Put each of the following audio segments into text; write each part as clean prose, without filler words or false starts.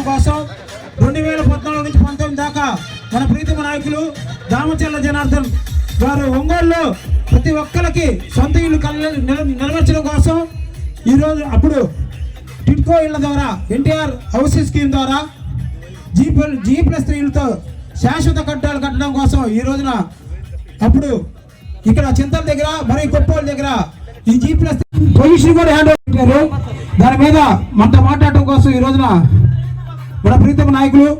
కార్యక్రమం కోసం 2014 నుంచి 19 దాకా మన ప్రీతమ నాయకులు దామచర్ల జనార్దన్ గారు ఒంగోలులో ప్రతి ఒక్కరికి సొంత ఇల్లు నెరవేర్చడం కోసం ఈరోజు అప్పుడు టిడ్కో ఇళ్ల ద్వారా ఎన్టీఆర్ హౌసింగ్ స్కీమ్ ద్వారా G+3 ఇళ్లతో శాశ్వత కట్టాలు కట్టడం కోసం ఈ రోజున అప్పుడు ఇక్కడ చింతల దగ్గర మరియు కొప్పోల దగ్గర ఈ G+3 పొజిషన్ కూడా హ్యాండ్ ఓవర్ పెట్టారు. దాని మీద మనతో మాట్లాడటం కోసం ఈ రోజున మన ప్రీతమ నాయకులు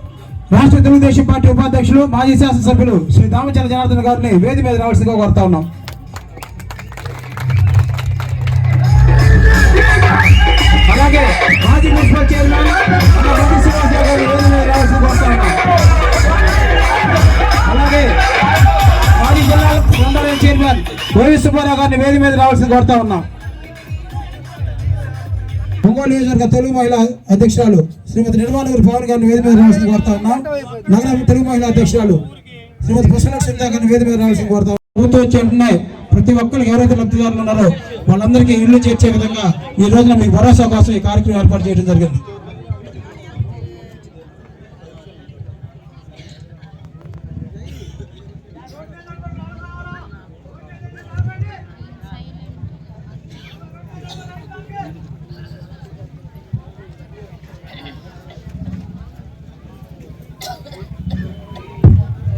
రాష్ట్ర తెలుగుదేశం పార్టీ ఉపాధ్యక్షులు మాజీ శాసనసభ్యులు శ్రీ దామచర్ల జనార్దన్ గారిని వేది మీద రావాల్సిందిగా కోరుతా ఉన్నాం. అలాగే మాజీ మున్సిపల్ చైర్మన్ గారిని వేది మీద రావాల్సిందిగా కోరుతా ఉన్నాం. అలాగే మాజీ జిల్లా గ్రంథాలయం చైర్మన్ వైవి సుబ్బారావు గారిని వేది మీద రావాల్సింది కోరుతా ఉన్నాం. ఒంగోలు నియోజకవర్గ తెలుగు మహిళా అధ్యక్షురాలు శ్రీమతి నిర్మాణూరు పవన్ గారిని వేది మీద రావాల్సింది కోరుతా ఉన్నాం. నగర తెలుగు మహిళా అధ్యక్షురాలు శ్రీమతి పుష్పలక్ష్మి గారిని వేది మీద రావాల్సింది కోరుతా ఉన్నాం. ప్రభుత్వం వచ్చి ప్రతి ఒక్కరికి ఎవరైతే లబ్ధిదారులు ఉన్నారో వాళ్ళందరికీ ఇల్లు చేర్చే విధంగా ఈ రోజున మీకు భరోసా కోసం ఈ కార్యక్రమం ఏర్పాటు చేయడం జరిగింది.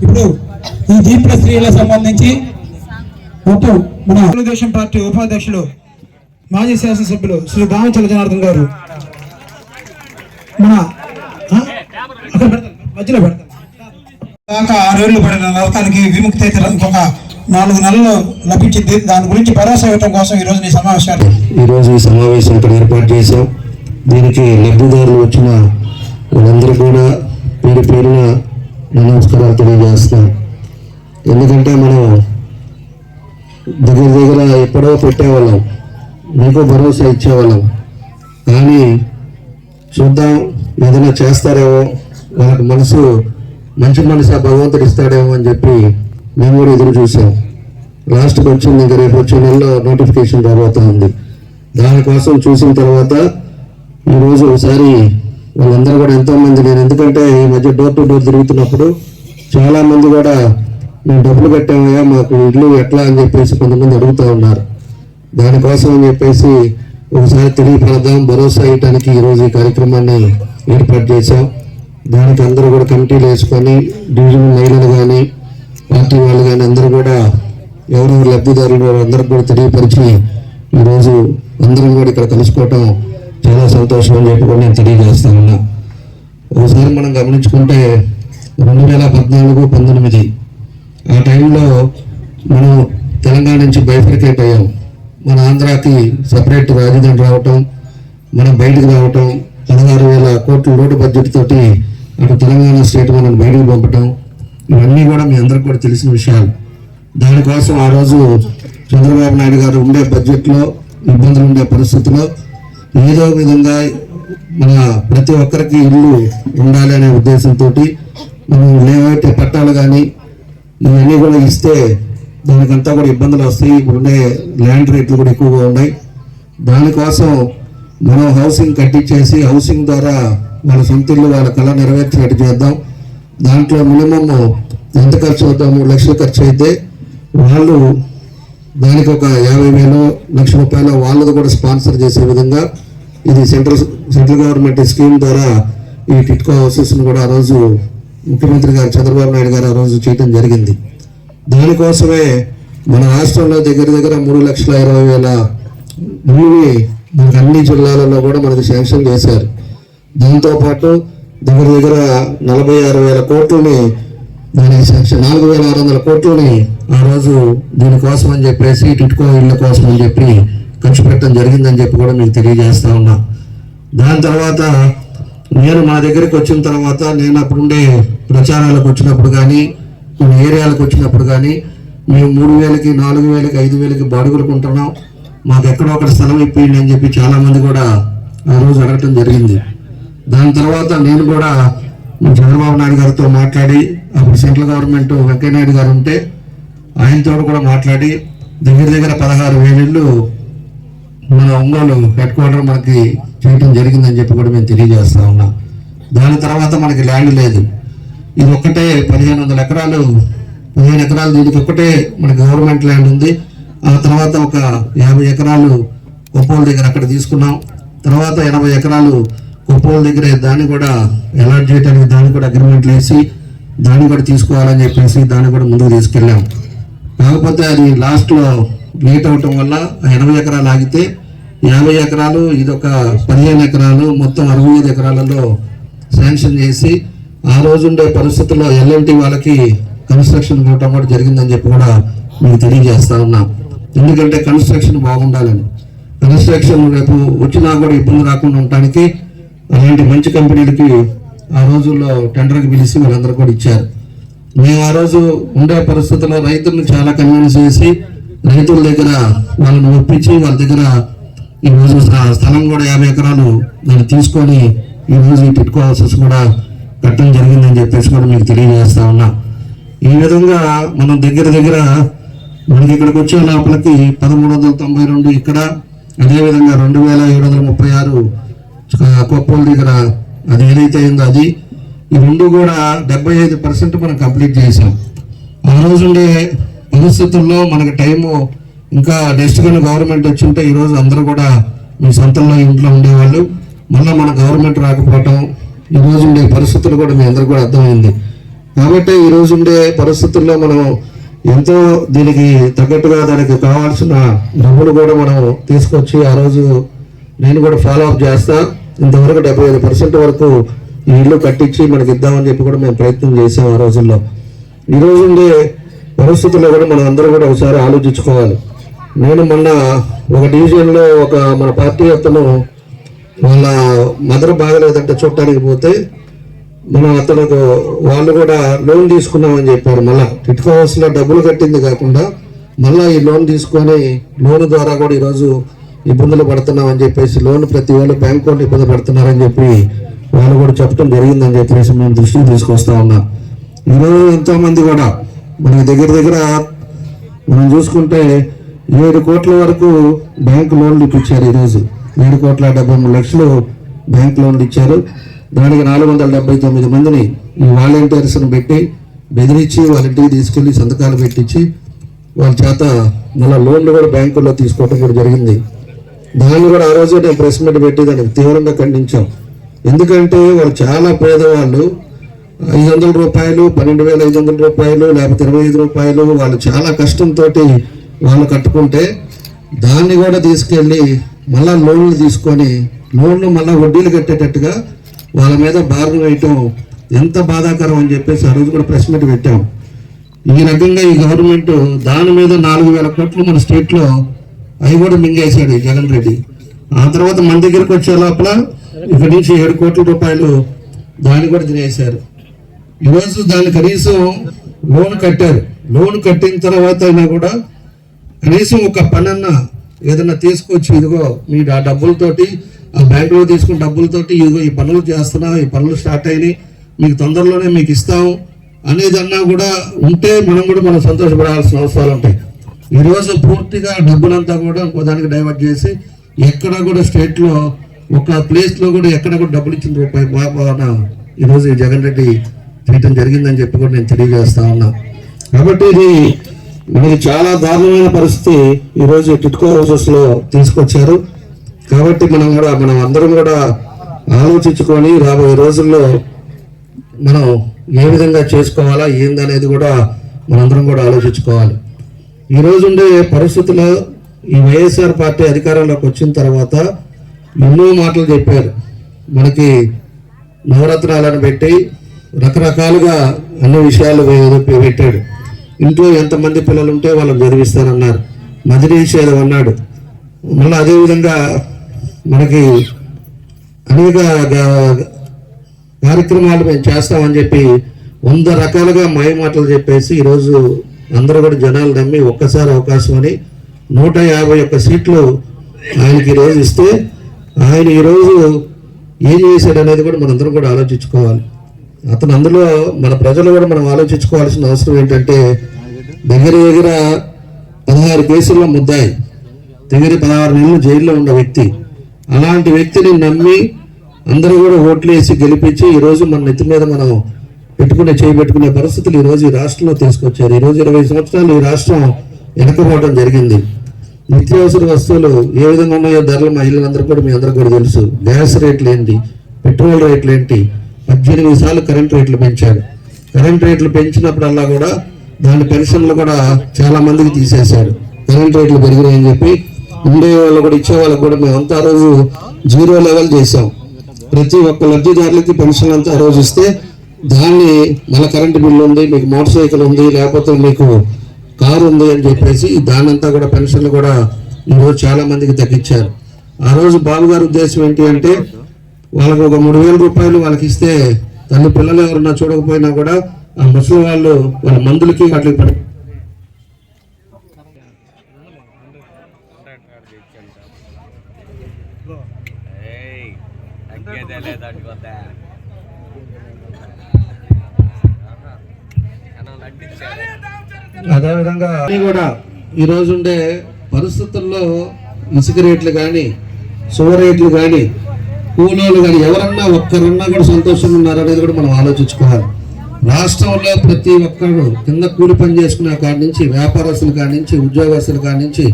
ఇప్పుడు ఈ G+3 సంబంధించి మొత్తం మన తెలుగుదేశం పార్టీ ఉపాధ్యక్షులు మాజీ శాసనసభ్యులు శ్రీ దామచర్ల జనార్దన్ గారు మన మధ్యలో పెడతారు దాకా 6 ఏళ్లు పడిన నరకానికి విముక్తి అయితే ఇంకొక 4 నెలలు లభించింది. దాని గురించి భరోసా ఇవ్వడం కోసం ఈ రోజు ఈ సమావేశం ఏర్పాటు చేశాం. దీనికి లబ్ధిదారులు వచ్చిన వాళ్ళందరూ కూడా పేరు పేరున నమస్కారాలు తెలియజేస్తున్నాం. ఎందుకంటే మనం దగ్గర ఎప్పుడో పెట్టేవాళ్ళం, మీకు భరోసా ఇచ్చేవాళ్ళం. కానీ చూద్దాం ఏదైనా చేస్తారేమో, వాళ్ళకి మంచి మనసు భగవంతుడు ఇస్తాడేమో అని చెప్పి మేము కూడా ఎదురు చూసాం. లాస్ట్కి వచ్చింది, ఇంకా రేపు వచ్చే నెలలో నోటిఫికేషన్ రాబోతా ఉంది. దానికోసం చూసిన తర్వాత ఈరోజు ఒకసారి వాళ్ళందరూ కూడా ఎంతోమంది, నేను ఎందుకంటే ఈ మధ్య డోర్ టు డోర్ తిరుగుతున్నప్పుడు చాలామంది కూడా మేము డబ్బులు కట్టామయ్యా మాకు ఇల్లు ఎట్లా అని చెప్పేసి కొంతమంది అడుగుతూ ఉన్నారు. దానికోసం అని చెప్పేసి ఒకసారి తెలియపడదాం, భరోసా ఇవ్వడానికి ఈరోజు ఈ కార్యక్రమాన్ని ఏర్పాటు చేశాం. దానికి అందరూ కూడా కమిటీలు వేసుకొని డివిజన్ మహిళలు కానీ పార్టీ వాళ్ళు కానీ అందరూ కూడా ఎవరెవరు లబ్ధిదారులు అందరికి కూడా తెలియపరిచి ఈరోజు అందరం కూడా ఇక్కడ కలుసుకోవటం చాలా సంతోషం అని చెప్పి కూడా నేను తెలియజేస్తా ఉన్నా. ఒకసారి మనం గమనించుకుంటే 2014-19 ఆ టైంలో మనం తెలంగాణ నుంచి బైఫర్కేట్ అయ్యాం. మన ఆంధ్రాకి సపరేట్ రాజధాని రావటం, మనం బయటకు రావటం, 16,000 కోట్ల రోడ్డు బడ్జెట్ తోటి అటు తెలంగాణ స్టేట్ మనం బయటకు పంపటం, ఇవన్నీ కూడా మీ అందరికి కూడా తెలిసిన విషయాలు. దానికోసం ఆ రోజు చంద్రబాబు నాయుడు గారు ఉండే బడ్జెట్లో ఇబ్బందులు ఉండే పరిస్థితిలో ఏదో విధంగా మన ప్రతి ఒక్కరికి ఇల్లు ఉండాలి అనే ఉద్దేశంతో మనం లేవైతే పట్టాలు కానీ ఇవన్నీ కూడా ఇస్తే దానికంతా కూడా ఇబ్బందులు వస్తాయి. ఇప్పుడుండే ల్యాండ్ రేట్లు కూడా ఎక్కువగా ఉన్నాయి. దానికోసం మనం హౌసింగ్ కట్టించేసి హౌసింగ్ ద్వారా వాళ్ళ సొంత ఇల్లు వాళ్ళ కళ నెరవేర్చినట్టు చేద్దాం. దాంట్లో మినిమం ఎంత ఖర్చు అవుతాం, 3 లక్షలు ఖర్చు అయితే వాళ్ళు దానికి ఒక 50,000, ₹1,00,000 వాళ్ళది కూడా స్పాన్సర్ చేసే విధంగా ఇది సెంట్రల్ గవర్నమెంట్ స్కీమ్ ద్వారా ఈ టిట్కో హౌసెస్ను కూడా ఆ రోజు ముఖ్యమంత్రి గారు చంద్రబాబు నాయుడు గారు ఆ రోజు చేయడం జరిగింది. దానికోసమే మన రాష్ట్రంలో దగ్గర 3,20,000 ఇల్లుని మనకు అన్ని జిల్లాలలో కూడా మనకు శాంక్షన్ చేశారు. దాంతోపాటు దగ్గర 46,000 కోట్లని దానికి శాంక్షన్ 4,600 కోట్లని ఆ రోజు దీనికోసం అని చెప్పేసి టిట్కో ఇళ్ళ కోసం అని చెప్పి ఖర్చు పెట్టడం జరిగిందని చెప్పి కూడా మీకు తెలియజేస్తా ఉన్నా. దాని తర్వాత నేను మా దగ్గరికి వచ్చిన తర్వాత నేను అప్పుడుండే ప్రచారాలకు వచ్చినప్పుడు కానీ కొన్ని ఏరియాలకు వచ్చినప్పుడు కానీ మేము 3,000కి 4,000కి 5,000కి బాడుగులు కొంటున్నాం, మాకు ఎక్కడో ఒకటి స్థలం ఇప్పిండి అని చెప్పి చాలామంది కూడా ఆ రోజు అడగటం జరిగింది. దాని తర్వాత నేను కూడా చంద్రబాబు నాయుడు గారితో మాట్లాడి అప్పుడు సెంట్రల్ గవర్నమెంట్ వెంకయ్యనాయుడు గారు ఉంటే ఆయనతో కూడా మాట్లాడి దగ్గర 16,000 ఇళ్ళు మన ఒంగోలు హెడ్ క్వార్టర్ మనకి చేయటం జరిగిందని చెప్పి కూడా మేము తెలియజేస్తా ఉన్నాం. దాని తర్వాత మనకి ల్యాండ్ లేదు. ఇది ఒక్కటే 1500 ఎకరాలు, 15 ఎకరాలు దీనికి ఒక్కటే మనకి గవర్నమెంట్ ల్యాండ్ ఉంది. ఆ తర్వాత ఒక 50 ఎకరాలు కొప్పోల దగ్గర అక్కడ తీసుకున్నాం. తర్వాత 80 ఎకరాలు కొప్పోల దగ్గరే దాన్ని కూడా అలాట్ చేయడానికి దాన్ని కూడా అగ్రిమెంట్లు వేసి దాన్ని కూడా తీసుకోవాలని చెప్పేసి దాన్ని కూడా ముందుకు తీసుకెళ్ళాం. కాకపోతే అది లాస్ట్లో లేట్ అవటం వల్ల 80 ఎకరాలు ఆగితే 50 ఎకరాలు ఇదొక 15 ఎకరాలు మొత్తం 65 ఎకరాలలో శాంక్షన్ చేసి ఆ రోజు ఉండే పరిస్థితుల్లో ఎల్ఎన్టీ వాళ్ళకి కన్స్ట్రక్షన్ ఇవ్వటం కూడా జరిగిందని చెప్పి కూడా మీకు తెలియజేస్తా ఉన్నాం. ఎందుకంటే కన్స్ట్రక్షన్ బాగుండాలని, కన్స్ట్రక్షన్ రేపు వచ్చినా కూడా ఇబ్బంది రాకుండా ఉండటానికి అలాంటి మంచి కంపెనీలకి ఆ రోజుల్లో టెండర్కి పిలిచి వాళ్ళందరూ కూడా ఇచ్చారు. మేము ఆ రోజు ఉండే పరిస్థితుల్లో రైతులను చాలా కన్విన్స్ చేసి రైతుల దగ్గర వాళ్ళని ఒప్పించి వాళ్ళ దగ్గర ఈరోజు స్థలం కూడా 50 ఎకరాలు దాన్ని తీసుకొని ఈరోజు ఈ టిట్కో హౌసెస్ కూడా కట్టడం జరిగిందని చెప్పేసి కూడా మీకు తెలియజేస్తా ఉన్నా. ఈ విధంగా మనం దగ్గర మనకి ఇక్కడికి వచ్చే లోపలికి 1392 ఇక్కడ, అదేవిధంగా 2736 కొప్పోల దగ్గర అది ఏదైతే అయిందో అది, ఈ రెండు కూడా 75% మనం కంప్లీట్ చేసాం. ఆ రోజు ఉండే పరిస్థితుల్లో మనకి టైము ఇంకా నెక్స్ట్ కానీ గవర్నమెంట్ వచ్చి ఉంటే ఈరోజు అందరూ కూడా మీ సొంతంలో ఇంట్లో ఉండేవాళ్ళు. మళ్ళీ మన గవర్నమెంట్ రాకపోవటం ఈ రోజు ఉండే పరిస్థితులు కూడా మీ అందరూ కూడా అర్థమైంది. కాబట్టి ఈ రోజు ఉండే పరిస్థితుల్లో మనం ఎంతో దీనికి తగ్గట్టుగా దానికి కావాల్సిన డబ్బులు కూడా మనం తీసుకొచ్చి ఆ రోజు నేను కూడా ఫాలో అప్ చేస్తా. ఇంతవరకు 75% వరకు ఈ ఇల్లు కట్టించి మనకి ఇద్దామని చెప్పి కూడా మేము ప్రయత్నం చేసాం ఆ రోజుల్లో. ఈ రోజు ఉండే పరిస్థితుల్లో కూడా మనం అందరూ కూడా ఒకసారి ఆలోచించుకోవాలి. నేను మొన్న ఒక డివిజన్లో ఒక మన పార్టీ అతను వాళ్ళ మదర్ బాగలేదంటే చూడటానికి పోతే మనం అతనికి వాళ్ళు కూడా లోన్ తీసుకున్నామని చెప్పారు. మళ్ళీ టిట్కో హౌస్లో డబ్బులు కట్టింది కాకుండా మళ్ళీ ఈ లోన్ తీసుకొని లోన్ ద్వారా కూడా ఈరోజు ఇబ్బందులు పడుతున్నామని చెప్పేసి లోన్ ప్రతి వాళ్ళు బ్యాంక్ వాళ్ళు ఇబ్బంది పడుతున్నారని చెప్పి వాళ్ళు కూడా చెప్పడం జరిగిందని చెప్పేసి మేము దృష్టికి తీసుకొస్తా ఉన్నాం. ఈరోజు ఎంతోమంది కూడా మనకి దగ్గర మనం చూసుకుంటే 7 కోట్ల వరకు బ్యాంక్ లోన్లు ఇప్పించారు. ఈరోజు 7,73,00,000 బ్యాంక్ లోన్లు ఇచ్చారు. దానికి 479 మందిని ఈ వాలంటీర్స్ని పెట్టి బెదిరించి వాళ్ళ ఇంటికి తీసుకెళ్లి సంతకాలు పెట్టించి వాళ్ళ చేత మళ్ళీ లోన్లు కూడా బ్యాంకుల్లో తీసుకోవడం కూడా జరిగింది. దాన్ని కూడా ఆ రోజు నేను ప్రెస్ మీట్ పెట్టి దానికి తీవ్రంగా ఖండించాం. ఎందుకంటే వాళ్ళు చాలా పేదవాళ్ళు, 500 రూపాయలు, 12,500 రూపాయలు, లేకపోతే 25 రూపాయలు వాళ్ళు చాలా కష్టంతో వాళ్ళు కట్టుకుంటే దాన్ని కూడా తీసుకెళ్ళి మళ్ళా లోన్లు తీసుకొని లోన్లు మళ్ళీ వడ్డీలు కట్టేటట్టుగా వాళ్ళ మీద భారం వేయటం ఎంత బాధాకరం అని చెప్పేసి ఆ రోజు కూడా ప్రెస్ మీట్ పెట్టాం. ఈ రకంగా ఈ గవర్నమెంట్ దాని మీద 4,000 కోట్లు మన స్టేట్లో అవి కూడా మింగేశాడు ఈ జగన్ రెడ్డి. ఆ తర్వాత మన దగ్గరికి వచ్చే లోపల ఇక్కడి నుంచి 7 కోట్ల రూపాయలు దాన్ని కూడా తినేశారు. ఈరోజు దాన్ని కనీసం లోన్ కట్టారు. లోన్ కట్టిన తర్వాత అయినా కూడా కనీసం ఒక పనన్నా ఏదన్నా తీసుకొచ్చి ఇదిగో మీ ఆ డబ్బులతోటి ఆ బ్యాంకులో తీసుకున్న డబ్బులతోటి ఇదిగో ఈ పనులు చేస్తున్నా, ఈ పనులు స్టార్ట్ అయినాయి, మీకు తొందరలోనే మీకు ఇస్తాం అనేదన్నా కూడా ఉంటే మనం సంతోషపడాల్సిన అవసరాలు ఉంటాయి. ఈరోజు పూర్తిగా డబ్బులంతా కూడా ఇంకో దానికి డైవర్ట్ చేసి ఎక్కడ కూడా స్టేట్లో ఒక ప్లేస్లో కూడా ఎక్కడ కూడా డబ్బులు ఇచ్చిన రూపాయి బాగా ఈరోజు ఈ జగన్ రెడ్డి చేయటం జరిగిందని చెప్పి కూడా నేను తెలియజేస్తా ఉన్నా. కాబట్టి ఇది మనకి చాలా దారుణమైన పరిస్థితి ఈరోజు టిట్కో హౌసెస్లో తీసుకొచ్చారు. కాబట్టి మనం అందరం కూడా ఆలోచించుకొని రాబోయే రోజుల్లో మనం ఏ విధంగా చేసుకోవాలా ఏందనేది కూడా మనందరం కూడా ఆలోచించుకోవాలి. ఈరోజు ఉండే పరిస్థితుల్లో ఈ వైఎస్ఆర్ పార్టీ అధికారంలోకి వచ్చిన తర్వాత ఎన్నో మాటలు చెప్పారు. మనకి నవరత్నాలను పెట్టి రకరకాలుగా అన్ని విషయాలు పెట్టాడు. ఇంట్లో ఎంతమంది పిల్లలు ఉంటే వాళ్ళని చదివిస్తానన్నారు, మదిలీ నిషేధం అన్నాడు. మళ్ళీ అదేవిధంగా మనకి అనేక కార్యక్రమాలు మేము చేస్తామని చెప్పి 100 రకాలుగా మాయ మాటలు చెప్పేసి ఈరోజు అందరూ కూడా జనాలు నమ్మి ఒక్కసారి అవకాశం అని 151 సీట్లు ఆయనకి ఈరోజు ఇస్తే ఆయన ఈరోజు ఏం చేశాడు అనేది కూడా మనందరం కూడా ఆలోచించుకోవాలి. అతను అందులో మన ప్రజలు కూడా మనం ఆలోచించుకోవాల్సిన అవసరం ఏంటంటే దగ్గర 16 కేసుల్లో ముద్దాయి, దగ్గర 16 నెలలు జైల్లో ఉన్న వ్యక్తి, అలాంటి వ్యక్తిని నమ్మి అందరూ కూడా ఓట్లు వేసి గెలిపించి ఈరోజు మన నెత్తి మీద మనం చేయబెట్టుకునే పరిస్థితులు ఈరోజు ఈ రాష్ట్రంలో తీసుకొచ్చారు. ఈరోజు 20 సంవత్సరాలు ఈ రాష్ట్రం వెనకపోవడం జరిగింది. నిత్యావసర వస్తువులు ఏ విధంగా ఉన్నాయో ధరలు మహిళలందరూ కూడా మీ అందరూ కూడా తెలుసు. గ్యాస్ రేట్లు ఏంటి, పెట్రోల్ రేట్లు ఏంటి, 18 సార్లు కరెంట్ రేట్లు పెంచారు. కరెంట్ రేట్లు పెంచినప్పుడల్లా కూడా దాని పెన్షన్లు కూడా చాలా మందికి తీసేశారు. కరెంట్ రేట్లు పెరిగినాయని చెప్పి ఉండే వాళ్ళు కూడా ఇచ్చే వాళ్ళకి కూడా మేమంతా ఆ రోజు 0 లెవెల్ చేసాం. ప్రతి ఒక్క లబ్ధిదారులకి పెన్షన్ అంతా ఆ రోజు ఇస్తే దాన్ని మళ్ళీ కరెంటు బిల్లు ఉంది, మీకు మోటార్ సైకిల్ ఉంది, లేకపోతే మీకు కారు ఉంది అని చెప్పేసి దానంతా కూడా పెన్షన్లు కూడా ఈరోజు చాలా మందికి తగ్గించారు. ఆ రోజు బాబు గారి ఉద్దేశం ఏంటి అంటే వాళ్ళకు ఒక 3,000 రూపాయలు వాళ్ళకి ఇస్తే తల్లి పిల్లలు ఎవరన్నా చూడకపోయినా కూడా ఆ ముసలి వాళ్ళు వాళ్ళ మందులకి వాటికి పడి అదేవిధంగా కూడా ఈరోజు ఉండే పరిస్థితుల్లో ఇసుక రేట్లు కానీ, సువ రేట్లు కానీ, కూలీలు కానీ ఎవరన్నా ఒక్కరన్నా కూడా సంతోషంగా ఉన్నారనేది కూడా మనం ఆలోచించుకోవాలి. రాష్ట్రంలో ప్రతి ఒక్కరు కింద కూలి పని చేసుకునే కాడి నుంచి, వ్యాపారస్తుల కాడి నుంచి, ఉద్యోగస్తుల కాడి నుంచి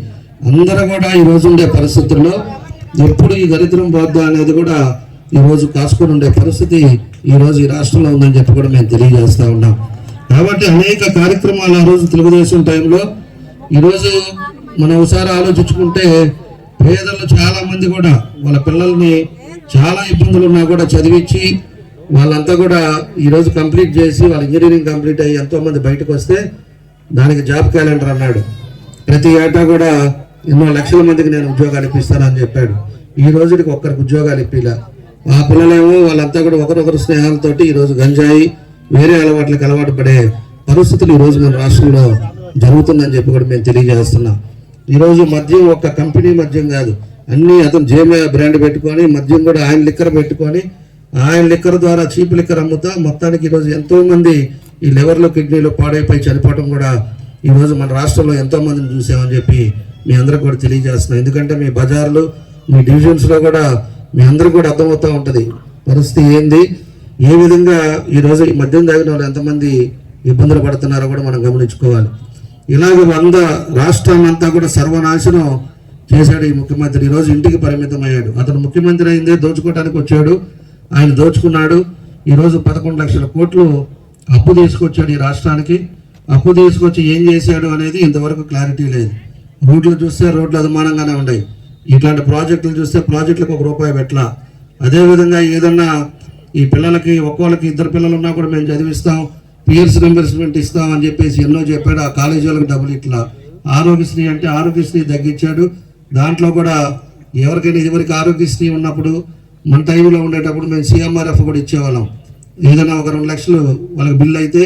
అందరూ కూడా ఈరోజు ఉండే పరిస్థితుల్లో ఎప్పుడు ఈ దరిద్రం పోద్దా అనేది కూడా ఈరోజు కాసుకొని ఉండే పరిస్థితి ఈరోజు ఈ రాష్ట్రంలో ఉందని చెప్పి కూడా మేము తెలియజేస్తూ ఉన్నాం. కాబట్టి అనేక కార్యక్రమాలు ఆ రోజు తెలుగుదేశం టైంలో ఈరోజు మనం ఒకసారి ఆలోచించుకుంటే పేదలు చాలా మంది కూడా వాళ్ళ పిల్లల్ని చాలా ఇబ్బందులు ఉన్నా కూడా చదివించి వాళ్ళంతా కూడా ఈరోజు కంప్లీట్ చేసి వాళ్ళ ఇంజనీరింగ్ కంప్లీట్ అయ్యి ఎంతోమంది బయటకు వస్తే దానికి జాబ్ క్యాలెండర్ అన్నాడు. ప్రతి ఏటా కూడా ఎన్నో లక్షల మందికి నేను ఉద్యోగాలు ఇప్పిస్తానని చెప్పాడు. ఈ రోజుకి ఒక్కరికి ఉద్యోగాలు ఇప్పిలా. ఆ పిల్లలేమో వాళ్ళంతా కూడా ఒకరొకరు స్నేహాలతోటి ఈరోజు గంజాయి వేరే అలవాట్లకు అలవాటు పడే పరిస్థితులు ఈరోజు మన రాష్ట్రంలో జరుగుతుందని చెప్పి కూడా మేము తెలియజేస్తున్నాం. ఈరోజు మద్యం ఒక్క కంపెనీ మద్యం కాదు, అన్ని అతను జేమే బ్రాండ్ పెట్టుకొని మద్యం కూడా ఆయన లిక్కర్ పెట్టుకొని ఆయన లిక్కర్ ద్వారా చీప్ లిక్కర్ అమ్ముతా మొత్తానికి ఈరోజు ఎంతో మంది ఈ లివర్లో కిడ్నీలో పాడైపోయి చనిపోవడం కూడా ఈరోజు మన రాష్ట్రంలో ఎంతో మందిని చూసామని చెప్పి మీ అందరికి కూడా తెలియజేస్తున్నాం. ఎందుకంటే మీ బజార్లు, మీ డివిజన్స్లో కూడా మీ అందరికి కూడా అర్థమవుతూ ఉంటుంది పరిస్థితి ఏంది, ఏ విధంగా ఈరోజు ఈ మద్యం తాగిన వాళ్ళు ఎంతమంది ఇబ్బందులు పడుతున్నారో కూడా మనం గమనించుకోవాలి. ఇలాగ 100 రాష్ట్రాన్ని అంతా కూడా సర్వనాశనం చేశాడు ఈ ముఖ్యమంత్రి. ఈరోజు ఇంటికి పరిమితం అయ్యాడు. అతను ముఖ్యమంత్రి అయిందే దోచుకోవడానికి వచ్చాడు, ఆయన దోచుకున్నాడు. ఈరోజు 11 లక్షల కోట్లు అప్పు తీసుకొచ్చాడు ఈ రాష్ట్రానికి. అప్పు తీసుకొచ్చి ఏం చేశాడు అనేది ఇంతవరకు క్లారిటీ లేదు. రోడ్లు చూస్తే రోడ్లు అధమానంగానే ఉన్నాయి. ఇట్లాంటి ప్రాజెక్టులు చూస్తే ప్రాజెక్టులకు ₹1 పెట్టలా. అదేవిధంగా ఏదన్నా ఈ పిల్లలకి ఒక్కోళ్ళకి 2 పిల్లలు ఉన్నా కూడా మేము చదివిస్తాం, పియర్స్ రింబర్స్మెంట్ ఇస్తాం అని చెప్పేసి ఎన్నో చెప్పాడు. ఆ కాలేజీ వాళ్ళకి డబ్బులు ఇట్లా. ఆరోగ్యశ్రీ అంటే ఆరోగ్యశ్రీ తగ్గించాడు. దాంట్లో కూడా ఎవరికైనా ఇదివరకు ఆరోగ్యశ్రీ ఉన్నప్పుడు మన టైంలో ఉండేటప్పుడు మేము CMRF కూడా ఇచ్చేవాళ్ళం. ఏదైనా ఒక 2 లక్షలు వాళ్ళకి బిల్లు అయితే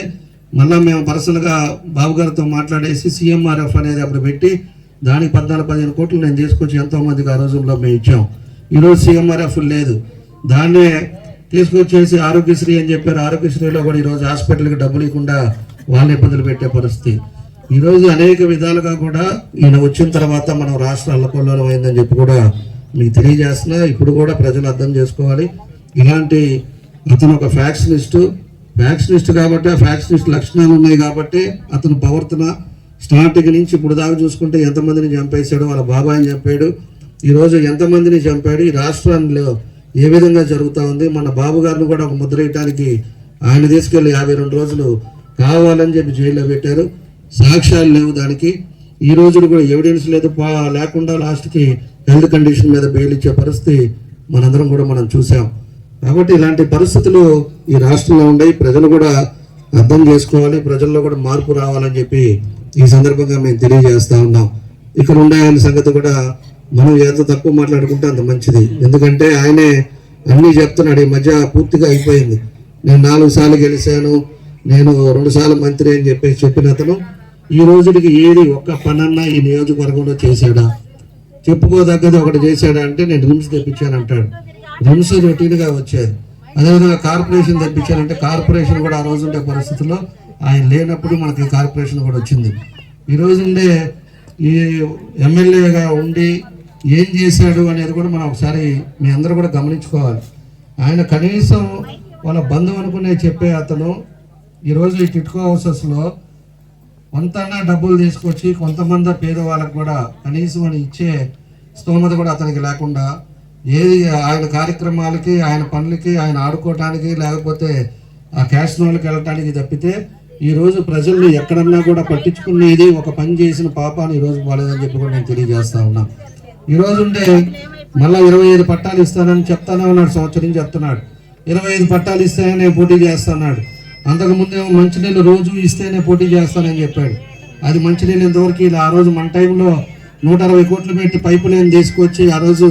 మళ్ళీ మేము పర్సనల్గా బాబు గారితో మాట్లాడేసి CMRF అనేది అప్పుడు పెట్టి దానికి 14-15 కోట్లు నేను తీసుకొచ్చి ఎంతోమందికి ఆ రోజుల్లో మేము ఇచ్చాం. ఈరోజు CMRF లేదు, దాన్నే తీసుకొచ్చేసి ఆరోగ్యశ్రీ అని చెప్పారు. ఆరోగ్యశ్రీలో కూడా ఈరోజు హాస్పిటల్కి డబ్బులు ఇవ్వకుండా వాళ్ళు ఇబ్బందులు పెట్టే పరిస్థితి. ఈరోజు అనేక విధాలుగా కూడా ఈయన వచ్చిన తర్వాత మనం రాష్ట్ర అల్లకొల్లోలం అయిందని చెప్పి కూడా మీకు తెలియజేస్తున్నా. ఇప్పుడు కూడా ప్రజలు అర్థం చేసుకోవాలి. ఇలాంటి అతను ఒక ఫ్యాక్షనిస్ట్ కాబట్టి ఆ ఫ్యాక్షనిస్ట్ లక్షణాలు ఉన్నాయి కాబట్టి అతను ప్రవర్తన స్టార్టింగ్ నుంచి ఇప్పుడు దాకా చూసుకుంటే ఎంతమందిని చంపేశాడు, వాళ్ళ బాబాయిని చంపాడు, ఈరోజు ఎంతమందిని చంపాడు, ఈ రాష్ట్రంలో ఏ విధంగా జరుగుతూ ఉంది. మన బాబు గారిని కూడా ఒక ముద్ర వేయడానికి ఆయన తీసుకెళ్ళి 52 రోజులు కావాలని చెప్పి జైల్లో పెట్టారు. సాక్ష్యాలు లేవు దానికి. ఈ రోజులు కూడా ఎవిడెన్స్ లేదు, లేకుండా లాస్ట్కి హెల్త్ కండిషన్ మీద బెయిల్ ఇచ్చే పరిస్థితి మనందరం కూడా మనం చూసాం. కాబట్టి ఇలాంటి పరిస్థితులు ఈ రాష్ట్రంలో ఉన్నాయి. ప్రజలు కూడా అర్థం చేసుకోవాలి, ప్రజల్లో కూడా మార్పు రావాలని చెప్పి ఈ సందర్భంగా మేము తెలియజేస్తా ఉన్నాం. ఇక్కడ ఉండే ఆయన సంగతి కూడా మనం ఎంత తక్కువ మాట్లాడుకుంటే అంత మంచిది. ఎందుకంటే ఆయనే అన్నీ చెప్తున్నాడు. ఈ మధ్య పూర్తిగా అయిపోయింది. నేను 4 సార్లు గెలిచాను, నేను 2 సార్లు మంత్రి అని చెప్పేసి చెప్పిన అతను ఈ రోజుకి ఏది ఒక్క పనన్నా ఈ నియోజకవర్గంలో చేశాడా, చెప్పుకోదగ్గది ఒకటి చేశాడా అంటే నేను రిమ్స్ తెప్పించాను అంటాడు. రిమ్స్ రొటీన్గా వచ్చేది. అదేవిధంగా కార్పొరేషన్ తెప్పించానంటే కార్పొరేషన్ కూడా ఆ రోజు ఉండే పరిస్థితుల్లో ఆయన లేనప్పుడు మనకి కార్పొరేషన్ కూడా వచ్చింది. ఈ రోజు ఉండే ఈ ఎమ్మెల్యేగా ఉండి ఏం చేశాడు అనేది కూడా మనం ఒకసారి మీ అందరూ కూడా గమనించుకోవాలి. ఆయన కనీసం వాళ్ళ బంధువు అనుకునే చెప్పే అతను ఈరోజు ఈ టిట్కో హౌసెస్లో కొంతన్నా డబ్బులు తీసుకొచ్చి కొంతమంది పేదవాళ్ళకు కూడా కనీసం అని ఇచ్చే స్తోమత కూడా అతనికి లేకుండా ఏది ఆయన కార్యక్రమాలకి ఆయన పనులకి ఆయన ఆడుకోవటానికి లేకపోతే ఆ క్యాసినోలకు వెళ్ళటానికి తప్పితే ఈరోజు ప్రజల్ని ఎక్కడన్నా కూడా పట్టించుకునేది ఒక పని చేసిన పాపాన్ని ఈరోజు పోలేదని చెప్పి కూడా నేను తెలియజేస్తా ఉన్నా. ఈరోజు ఉంటే మళ్ళీ 25 పట్టాలు ఇస్తానని చెప్తానే ఉన్నాడు, సంవత్సరం చెప్తున్నాడు 25 పట్టాలు ఇస్తానని నేను పోటీ చేస్తున్నాడు. అంతకుముందు మంచినీళ్ళు రోజు ఇస్తేనే పోటీ చేస్తానని చెప్పాడు. అది మంచినీళ్ళు ఇంతవరకు ఇలా ఆ రోజు మన టైంలో 160 కోట్లు పెట్టి పైపు లైన్ తీసుకొచ్చి ఆ రోజు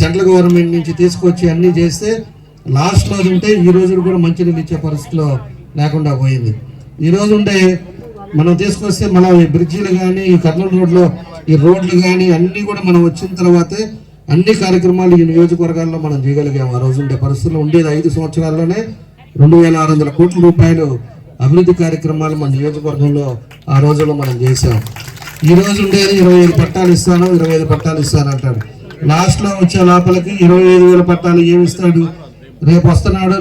సెంట్రల్ గవర్నమెంట్ నుంచి తీసుకొచ్చి అన్నీ చేస్తే లాస్ట్ రోజు ఉంటే ఈ రోజు కూడా మంచినీళ్ళు ఇచ్చే పరిస్థితిలో లేకుండా పోయింది. ఈ రోజు ఉంటే మనం తీసుకొస్తే మన బ్రిడ్జీలు కానీ ఈ కర్నూలు రోడ్లో ఈ రోడ్లు కానీ అన్నీ కూడా మనం వచ్చిన తర్వాతే అన్ని కార్యక్రమాలు ఈ నియోజకవర్గాల్లో మనం చేయగలిగాం. ఆ రోజు ఉండే పరిస్థితుల్లో ఉండేది 5 సంవత్సరాల్లోనే 2600 కోట్ల రూపాయలు అభివృద్ధి కార్యక్రమాలు మన నియోజకవర్గంలో ఆ రోజుల్లో మనం చేసాం. ఈ రోజు ఉండేది 25 పట్టాలు ఇస్తాను 25 పట్టాలు ఇస్తాను అంటాడు. లాస్ట్లో వచ్చే లోపలికి 25,000 పట్టాలు ఏమి ఇస్తాడు? రేపు వస్తున్నాడు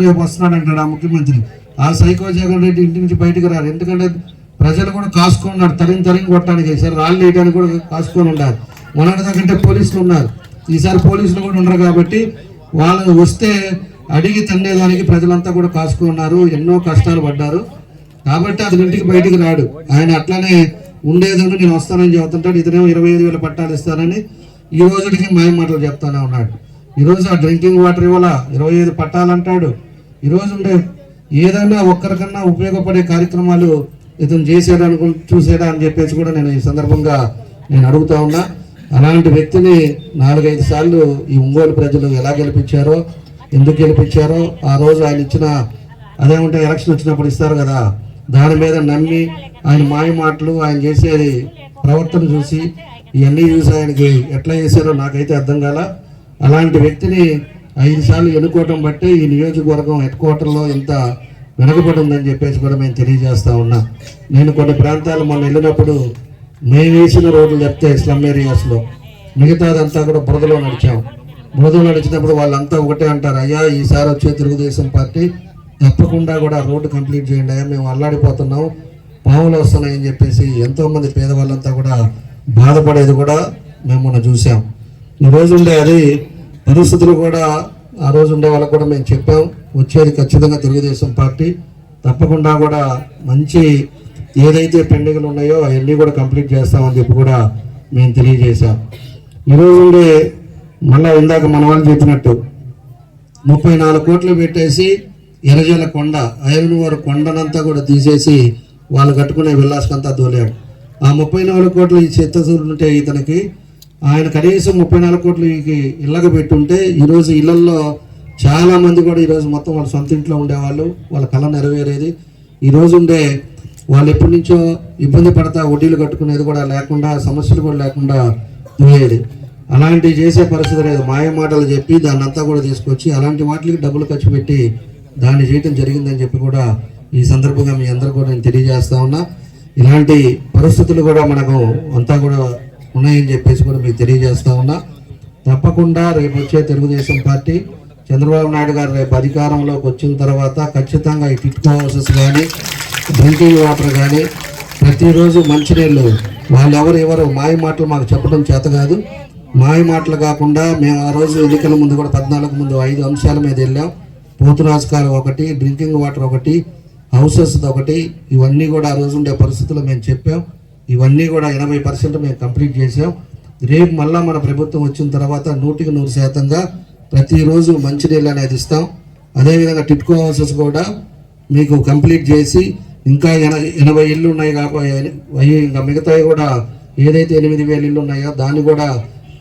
అంటాడు ఆ ముఖ్యమంత్రి. ఆ సైకో జగన్ రెడ్డి ఇంటి నుంచి బయటకు రారు. ఎందుకంటే ప్రజలు కూడా కాసుకున్నారు, తరిగి కొట్టడానికి. ఈసారి రాళ్ళు వేయడానికి కూడా కాసుకొని ఉన్నారు. మొన్నటిదాకంటే పోలీసులు ఉన్నారు, ఈసారి పోలీసులు కూడా ఉండరు. కాబట్టి వాళ్ళు వస్తే అడిగి తన్నేదానికి ప్రజలంతా కూడా కాసుకున్నారు, ఎన్నో కష్టాలు పడ్డారు. కాబట్టి అతని ఇంటికి బయటికి రాడు. ఆయన అట్లానే ఉండేదని నేను వస్తానని చెబుతుంటాడు. ఇతనేమో 25,000 పట్టాలు ఇస్తానని ఈ రోజుకి మాయ మాటలు చెప్తానే ఉన్నాడు. ఈరోజు ఆ డ్రింకింగ్ వాటర్ ఇవ్వాల 25 పట్టాలు అంటాడు. ఈరోజు ఉండే ఏదైనా ఒక్కరికన్నా ఉపయోగపడే కార్యక్రమాలు ఇతను చూసాడా అని చెప్పేసి కూడా నేను ఈ సందర్భంగా నేను అడుగుతా ఉన్నా. అలాంటి వ్యక్తిని 4-5 సార్లు ఈ ఒంగోలు ప్రజలు ఎలా గెలిపించారో, ఎందుకు గెలిపించారో, ఆ రోజు ఆయన ఇచ్చిన అదేమంటే ఎలక్షన్ వచ్చినప్పుడు ఇస్తారు కదా, దాని మీద నమ్మి ఆయన మాయ మాటలు ఆయన చేసేది ప్రవర్తన చూసి ఇవన్నీ చూసి ఆయనకి ఎట్లా చేశారో నాకైతే అర్థం కాల. అలాంటి వ్యక్తిని 5 సార్లు ఎన్నుకోవటం బట్టి ఈ నియోజకవర్గం హెడ్ క్వార్టర్లో ఇంత వెనకబడి ఉందని చెప్పేసి కూడా మేము తెలియజేస్తా ఉన్నా. నేను కొన్ని ప్రాంతాలు మొన్న వెళ్ళినప్పుడు మేము వేసిన రోడ్లు చెప్తే స్లమ్ ఏరియాస్లో మిగతాదంతా కూడా బురదలో నడిచాం. బురదలో నడిచినప్పుడు వాళ్ళంతా ఒకటే అంటారు, అయ్యా ఈసారి వచ్చే తెలుగుదేశం పార్టీ తప్పకుండా కూడా రోడ్డు కంప్లీట్ చేయండి అయ్యా, మేము అల్లాడిపోతున్నాం, పాములు వస్తున్నాయని చెప్పేసి ఎంతోమంది పేదవాళ్ళంతా కూడా బాధపడేది కూడా మేము మొన్న చూసాం. ఈరోజు ఉండే అది పరిస్థితులు కూడా ఆ రోజు ఉండే వాళ్ళకు కూడా మేము చెప్పాం, వచ్చేది ఖచ్చితంగా తెలుగుదేశం పార్టీ, తప్పకుండా కూడా మంచి ఏదైతే పెండింగ్లు ఉన్నాయో అవన్నీ కూడా కంప్లీట్ చేస్తామని చెప్పి కూడా మేము తెలియజేశాం. ఈరోజు ఉండే మళ్ళీ ఇందాక మన వాళ్ళు చెప్పినట్టు 34 కోట్లు పెట్టేసి ఎర్రజల కొండ ఐరన్వారు కొండనంతా కూడా తీసేసి వాళ్ళు కట్టుకునే విల్లాస్కంతా తోలాడు. ఆ 34 కోట్లు ఈ చిత్తశుద్ధి ఉంటే ఇతనికి ఆయన కనీసం 34 కోట్లు ఇళ్ళకి పెట్టుంటే ఈరోజు ఇళ్లలో చాలా మంది కూడా ఈరోజు మొత్తం వాళ్ళ సొంత ఇంట్లో ఉండేవాళ్ళు, వాళ్ళ కళ నెరవేరేది. ఈరోజు ఉండే వాళ్ళు ఎప్పటి నుంచో ఇబ్బంది పడతా వడ్డీలు కట్టుకునేది కూడా లేకుండా, సమస్యలు కూడా లేకుండా పోయేది. అలాంటివి చేసే పరిస్థితి లేదు. మాయ మాటలు చెప్పి దాన్ని అంతా కూడా తీసుకొచ్చి అలాంటి వాటికి డబ్బులు ఖర్చు పెట్టి దాన్ని చేయటం జరిగిందని చెప్పి కూడా ఈ సందర్భంగా మీ అందరూ కూడా నేను తెలియజేస్తా ఉన్నా. ఇలాంటి పరిస్థితులు కూడా మనకు అంతా కూడా ఉన్నాయని చెప్పేసి కూడా మీకు తెలియజేస్తా ఉన్నా. తప్పకుండా రేపు వచ్చే తెలుగుదేశం పార్టీ చంద్రబాబు నాయుడు గారు రేపు అధికారంలోకి వచ్చిన తర్వాత ఖచ్చితంగా ఈ టిట్కో హౌసెస్ కానీ డ్రింకింగ్ వాటర్ కానీ ప్రతిరోజు మంచినీళ్ళు వాళ్ళు ఎవరు మాయ మాటలు మాకు చెప్పడం చేత కాదు. మాయ మాటలు కాకుండా మేము ఆ రోజు ఎన్నికల ముందు కూడా 14 ముందు 5 అంశాల మీద వెళ్ళాం. పోతురాజకాలు ఒకటి, డ్రింకింగ్ వాటర్ ఒకటి, హౌసెస్ ఒకటి, ఇవన్నీ కూడా ఆ రోజు ఉండే పరిస్థితుల్లో మేము చెప్పాం. ఇవన్నీ కూడా 80% మేము కంప్లీట్ చేసాం. రేపు మళ్ళీ మన ప్రభుత్వం వచ్చిన తర్వాత 100% ప్రతిరోజు మంచినీళ్ళు అనేది ఇస్తాం. అదేవిధంగా టిట్కో హౌసెస్ కూడా మీకు కంప్లీట్ చేసి ఇంకా 80 ఇళ్ళు ఉన్నాయి కాబట్టి ఇంకా మిగతాయి కూడా ఏదైతే 8,000 ఇళ్ళు ఉన్నాయో దాన్ని కూడా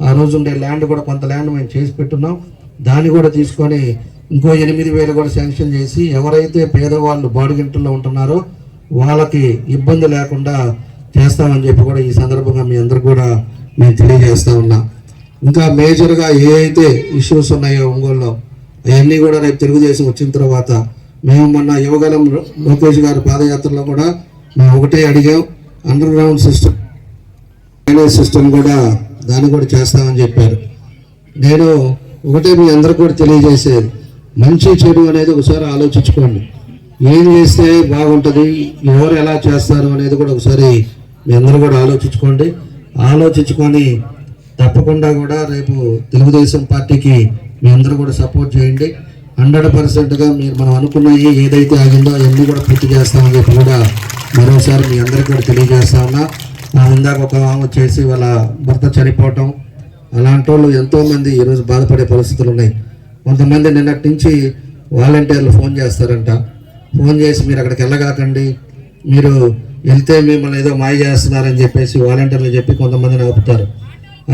ఆ రోజు ఉండే ల్యాండ్ కూడా కొంత ల్యాండ్ మేము చేసి పెట్టున్నాం. దాన్ని కూడా తీసుకొని ఇంకో 8,000 కూడా శాంక్షన్ చేసి ఎవరైతే పేదవాళ్ళు బాడుగింట్లో ఉంటున్నారో వాళ్ళకి ఇబ్బంది లేకుండా చేస్తామని చెప్పి కూడా ఈ సందర్భంగా మీ అందరు కూడా మేము తెలియజేస్తా ఉన్నా. ఇంకా మేజర్గా ఏ అయితే ఇష్యూస్ ఉన్నాయో ఒంగోలులో అవన్నీ కూడా రేపు తెలుగుదేశం వచ్చిన తర్వాత మేము మొన్న యువగలం లోకేష్ గారి పాదయాత్రలో కూడా మేము ఒకటే అడిగాం, under ground system drainage system కూడా దాన్ని కూడా చేస్తామని చెప్పారు. నేను ఒకటే మీ అందరికి కూడా తెలియజేసేది, మంచి చెడు అనేది ఒకసారి ఆలోచించుకోండి. ఏం చేస్తే బాగుంటుంది, ఎవరు ఎలా చేస్తారు అనేది కూడా ఒకసారి మీ అందరూ కూడా ఆలోచించుకోండి. ఆలోచించుకొని తప్పకుండా కూడా రేపు తెలుగుదేశం పార్టీకి మీ అందరూ కూడా సపోర్ట్ చేయండి. 100%గా మీరు మనం అనుకున్నవి ఏదైతే ఆగిందో అవన్నీ కూడా పూర్తి చేస్తామని చెప్పి కూడా మరోసారి మీ అందరికీ కూడా తెలియజేస్తా ఉన్నా. ఇందాక ఒక ఆమె వచ్చేసి వాళ్ళ భర్త చనిపోవటం, అలాంటి వాళ్ళు ఎంతోమంది ఈరోజు బాధపడే పరిస్థితులు ఉన్నాయి. కొంతమంది నిన్నటి నుంచి వాలంటీర్లు ఫోన్ చేస్తారంట. ఫోన్ చేసి మీరు అక్కడికి వెళ్ళగాకండి, మీరు వెళ్తే మిమ్మల్ని ఏదో మాయ చేస్తున్నారని చెప్పేసి వాలంటీర్లు చెప్పి కొంతమందిని ఆపుతారు.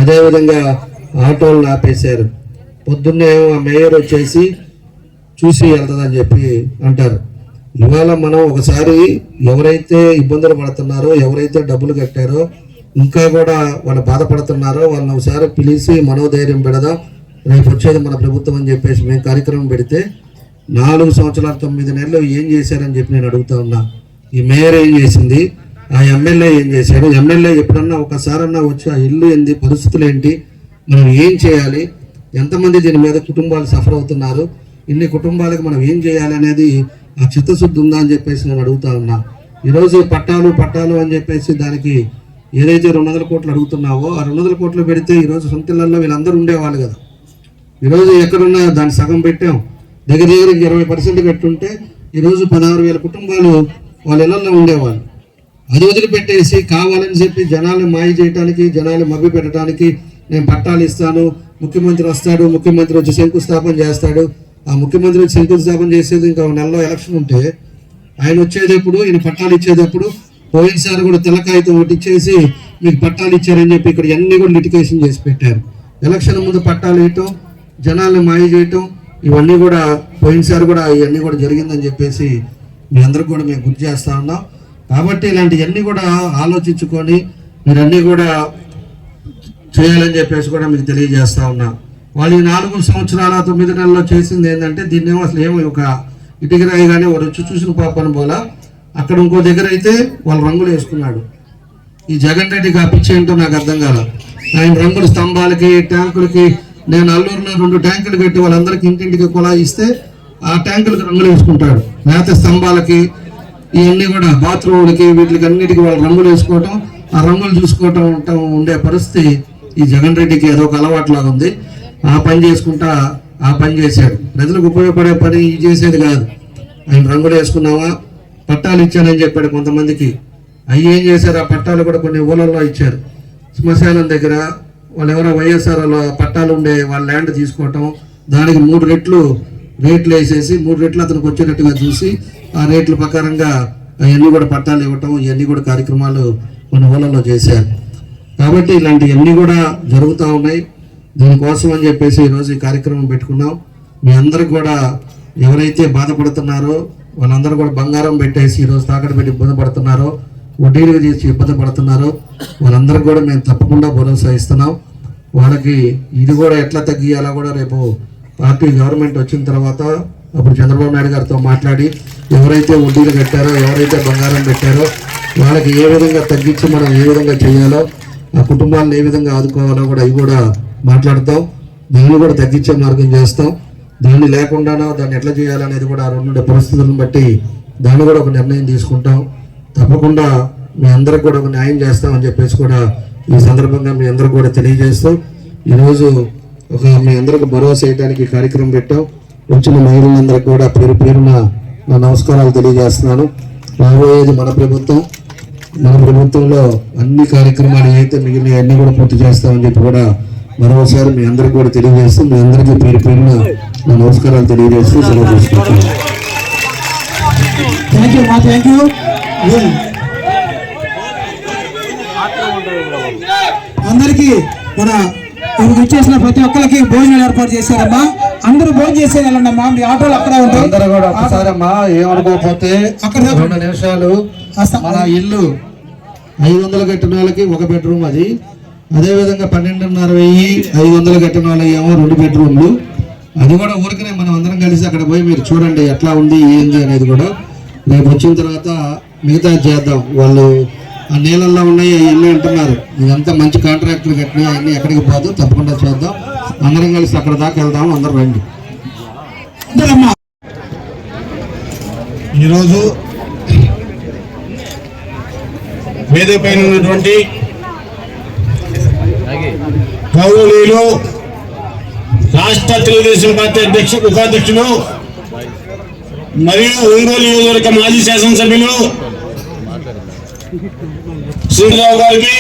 అదేవిధంగా ఆటోలను ఆపేశారు. పొద్దున్నే ఆ మేయర్ వచ్చేసి చూసి వెళ్తుందని చెప్పి అంటారు. ఇవాళ మనం ఒకసారి ఎవరైతే ఇబ్బందులు పడుతున్నారో, ఎవరైతే డబ్బులు కట్టారో, ఇంకా కూడా వాళ్ళు బాధపడుతున్నారో వాళ్ళని ఒకసారి పిలిచి మనోధైర్యం పెడదాం. రేపు వచ్చేది మన ప్రభుత్వం అని చెప్పేసి మేము కార్యక్రమం పెడితే 4 సంవత్సరాలు 9 నెలలు ఏం చేశారని చెప్పి నేను అడుగుతా ఉన్నా. ఈ మేయర్ ఏం చేసింది, ఆ ఎమ్మెల్యే ఏం చేశాడు, ఎమ్మెల్యే ఎప్పుడన్నా ఒకసారన్నా వచ్చి ఆ ఇల్లు ఏంది, పరిస్థితులు ఏంటి, మనం ఏం చేయాలి, ఎంతమంది దీని మీద కుటుంబాలు సఫర్ అవుతున్నారు, ఇన్ని కుటుంబాలకు మనం ఏం చేయాలి అనేది ఆ చిత్తశుద్ధి ఉందా అని చెప్పేసి నేను అడుగుతా ఉన్నా. ఈరోజు పట్టాలు అని చెప్పేసి దానికి ఏదైతే 200 కోట్లు అడుగుతున్నావో ఆ 200 కోట్లు పెడితే ఈరోజు సొంత ఇళ్లలో వీళ్ళందరూ ఉండేవాళ్ళు కదా. ఈరోజు ఎక్కడున్నా దాన్ని సగం పెట్టాం, దగ్గర 20% పెట్టుంటే ఈరోజు 16,000 కుటుంబాలు వాళ్ళ ఇళ్లలో ఉండేవాళ్ళు. అది వదిలిపెట్టేసి కావాలని చెప్పి జనాలను మాయ చేయడానికి, జనాలు మభ్య పెట్టడానికి నేను పట్టాలు ఇస్తాను, ముఖ్యమంత్రి వస్తాడు, ముఖ్యమంత్రి వచ్చి శంకుస్థాపన చేస్తాడు. ఆ ముఖ్యమంత్రి వచ్చి శంకుస్థాపన చేసేది ఇంకా నెలలో ఎలక్షన్ ఉంటే ఆయన వచ్చేటప్పుడు, ఈయన పట్టాలు ఇచ్చేటప్పుడు పోయినసారి కూడా తెల్లకాయతో ఒకటి ఇచ్చేసి మీకు పట్టాలు ఇచ్చారని చెప్పి ఇక్కడ అన్ని కూడా లిటికేషన్ చేసి పెట్టారు. ఎలక్షన్ ముందు పట్టాలు వేయటం, జనాలను మాయ చేయటం, ఇవన్నీ కూడా పోయినసారి కూడా ఇవన్నీ కూడా జరిగిందని చెప్పేసి మీ అందరికి కూడా మేము గుర్తు చేస్తా ఉన్నాం. కాబట్టి ఇలాంటివన్నీ కూడా ఆలోచించుకొని మీరన్నీ కూడా చేయాలని చెప్పేసి కూడా మీకు తెలియజేస్తా ఉన్నా. వాళ్ళు ఈ 4 సంవత్సరాల 9 నెలల్లో చేసింది ఏంటంటే దీన్నేమో అసలు ఏమో ఒక ఇటుకరాయి కానీ వాడు వచ్చి చూసిన పాపని పోలా. అక్కడ ఇంకో దగ్గర అయితే వాళ్ళు రంగులు వేసుకున్నాడు. ఈ జగన్ రెడ్డికి ఆ పిచ్చి ఏంటో నాకు అర్థం కాల. ఆయన రంగులు స్తంభాలకి, ట్యాంకులకి, నేను అల్లూరులో 2 ట్యాంకులు పెట్టి వాళ్ళందరికీ ఇంటింటికి కుళాయి ఇస్తే ఆ ట్యాంకులకు రంగులు వేసుకుంటాడు. లేకపోతే స్తంభాలకి, ఇవన్నీ కూడా బాత్రూమ్లకి, వీటికి అన్నిటికీ వాళ్ళు రంగులు వేసుకోవటం, ఆ రంగులు చూసుకోవటం ఉండే పరిస్థితి ఈ జగన్ రెడ్డికి ఏదో ఒక అలవాట్లాగా ఉంది. ఆ పని చేసుకుంటా ఆ పని చేశాడు. ప్రజలకు ఉపయోగపడే పని చేసేది కాదు. ఆయన రంగులు వేసుకున్నావా, పట్టాలు ఇచ్చానని చెప్పాడు కొంతమందికి. అవి ఏం చేశారు, ఆ పట్టాలు కూడా కొన్ని ఊళ్ళల్లో ఇచ్చారు. శ్మశానం దగ్గర వాళ్ళు ఎవరో వైఎస్ఆర్ పట్టాలు ఉండే వాళ్ళ ల్యాండ్ తీసుకోవటం, దానికి 3 రెట్లు రేట్లు వేసేసి 3 రెట్లు అతనికి వచ్చేటట్టుగా చూసి ఆ రేట్ల ప్రకారంగా అవన్నీ కూడా పట్టాలు ఇవ్వటం, ఇవన్నీ కూడా కార్యక్రమాలు కొన్ని ఊళ్ళల్లో చేశారు. కాబట్టి ఇలాంటివన్నీ కూడా జరుగుతూ ఉన్నాయి. దీనికోసం అని చెప్పేసి ఈరోజు ఈ కార్యక్రమం పెట్టుకున్నాం. మీ అందరికి కూడా ఎవరైతే బాధపడుతున్నారో వాళ్ళందరూ కూడా బంగారం పెట్టేసి ఈరోజు తాకట్టు పెట్టి ఇబ్బంది పడుతున్నారో, వడ్డీలు చేసి ఇబ్బంది పడుతున్నారో వాళ్ళందరికీ కూడా మేము తప్పకుండా భరోసా ఇస్తున్నాం. వాళ్ళకి ఇది కూడా ఎట్లా తగ్గియాలో కూడా రేపు పార్టీ గవర్నమెంట్ వచ్చిన తర్వాత అప్పుడు చంద్రబాబు నాయుడు గారితో మాట్లాడి ఎవరైతే వడ్డీలు కట్టారో, ఎవరైతే బంగారం పెట్టారో వాళ్ళకి ఏ విధంగా తగ్గించి మనం ఏ విధంగా చేయాలో, ఆ కుటుంబాలను ఏ విధంగా ఆదుకోవాలో కూడా ఇవి కూడా మాట్లాడతాం. దాన్ని కూడా తగ్గించే మార్గం చేస్తాం. దాన్ని లేకుండానో దాన్ని ఎట్లా చేయాలనేది కూడా ఆ 2 పరిస్థితులను బట్టి దాన్ని కూడా ఒక నిర్ణయం తీసుకుంటాం. తప్పకుండా మీ అందరికి కూడా ఒక న్యాయం చేస్తామని చెప్పేసి కూడా ఈ సందర్భంగా మీ అందరికి కూడా తెలియజేస్తూ ఈరోజు ఒక మీ అందరికి భరోసా చేయడానికి కార్యక్రమం పెట్టాం. వచ్చిన మహిళలందరికీ కూడా పేరున నా నమస్కారాలు తెలియజేస్తున్నాను. రాబోయేది మన ప్రభుత్వం. మన ప్రభుత్వంలో అన్ని కార్యక్రమాలు ఏవైతే మిగిలిన అన్ని కూడా పూర్తి చేస్తామని చెప్పి కూడా మరోసారి మీ అందరికి కూడా తెలియజేస్తూ మీ అందరికీ పేరున నా నమస్కారాలు తెలియజేస్తూ సెలవు తీసుకుంటాను. Thank you. అందరికీ మన వచ్చేసిన ప్రతి ఒక్కరికి భోజనాలు ఏర్పాటు చేశారమ్మా. అందరూ భోజనం చేసేయాలన్నమ్మా. మీ ఆటోలు అక్కడ ఉంటాయి. అందరూ కూడా ఒకసారమ్మా ఏమనుకోకపోతే అక్కడ 2 నిమిషాలు మన ఇల్లు 500 కట్టిన వాళ్ళకి 1 బెడ్రూమ్, అది అదేవిధంగా 12,500 500 కట్టిన వాళ్ళకి ఏమో 2 బెడ్రూమ్లు. అది కూడా ఊరికనే మనం అందరం కలిసి అక్కడ పోయి మీరు చూడండి ఎట్లా ఉంది ఏంది అనేది కూడా. రేపు వచ్చిన తర్వాత మిగతా చేద్దాం. వాళ్ళు ఆ నీళ్ళల్లో ఉన్నాయి అవన్నీ అంటున్నారు. ఇదంతా మంచి కాంట్రాక్టులు కట్టినా అవన్నీ ఎక్కడికి పోదు, తప్పకుండా చూద్దాం. అందరం కలిసి అక్కడ దాకా వెళ్దాం. అందరూ రండి. ఈరోజు వేదిక పైన ఉన్నటువంటి గౌరవనీయులు రాష్ట్ర తెలుగుదేశం పార్టీ ఉపాధ్యక్షులు మరియు ఒంగోలు నియోజకవర్గ మాజీ శాసనసభ్యులు శ్రీరావు గారికి,